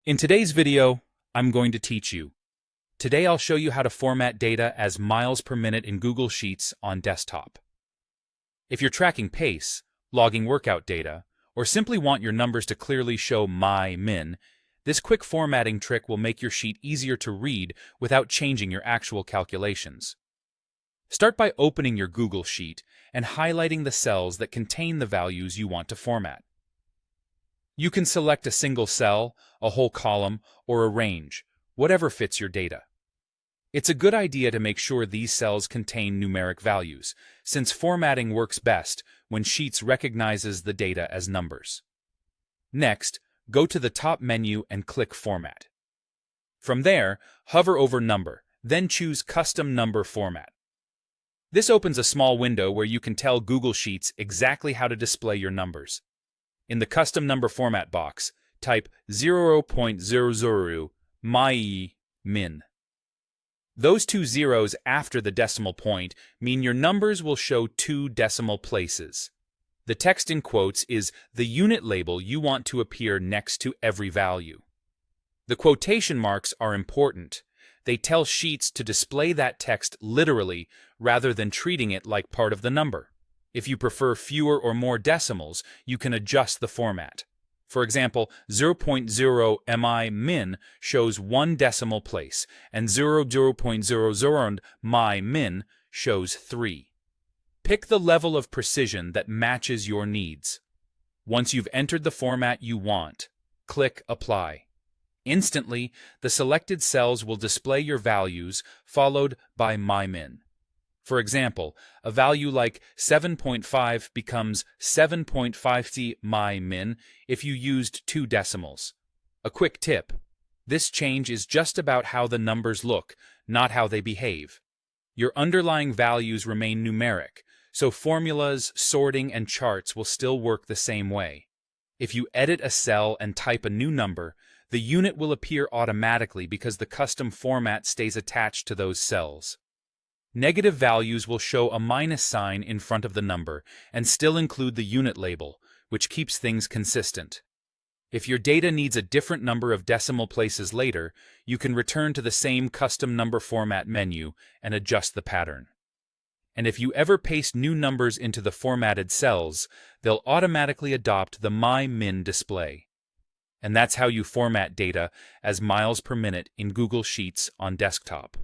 In today's video, I'm going to teach you. Today I'll show you how to format data as miles per minute in Google Sheets on desktop. If you're tracking pace, logging workout data, or simply want your numbers to clearly show min, this quick formatting trick will make your sheet easier to read without changing your actual calculations. Start by opening your Google Sheet and highlighting the cells that contain the values you want to format. You can select a single cell, a whole column, or a range, whatever fits your data. It's a good idea to make sure these cells contain numeric values, since formatting works best when Sheets recognizes the data as numbers. Next, go to the top menu and click Format. From there, hover over Number, then choose Custom Number Format. This opens a small window where you can tell Google Sheets exactly how to display your numbers. In the Custom Number Format box, type 0.00 min. Those two zeros after the decimal point mean your numbers will show two decimal places. The text in quotes is the unit label you want to appear next to every value. The quotation marks are important. They tell Sheets to display that text literally rather than treating it like part of the number. If you prefer fewer or more decimals, you can adjust the format. For example, 0.0 min shows one decimal place, and 0.00 min shows 3. Pick the level of precision that matches your needs. Once you've entered the format you want, click Apply. Instantly, the selected cells will display your values, followed by min. For example, a value like 7.5 becomes 7.50 min if you used two decimals. A quick tip: this change is just about how the numbers look, not how they behave. Your underlying values remain numeric, so formulas, sorting, and charts will still work the same way. If you edit a cell and type a new number, the unit will appear automatically because the custom format stays attached to those cells. Negative values will show a minus sign in front of the number and still include the unit label, which keeps things consistent. If your data needs a different number of decimal places later, you can return to the same custom number format menu and adjust the pattern. And if you ever paste new numbers into the formatted cells, they'll automatically adopt the min display. And that's how you format data as miles per minute in Google Sheets on desktop.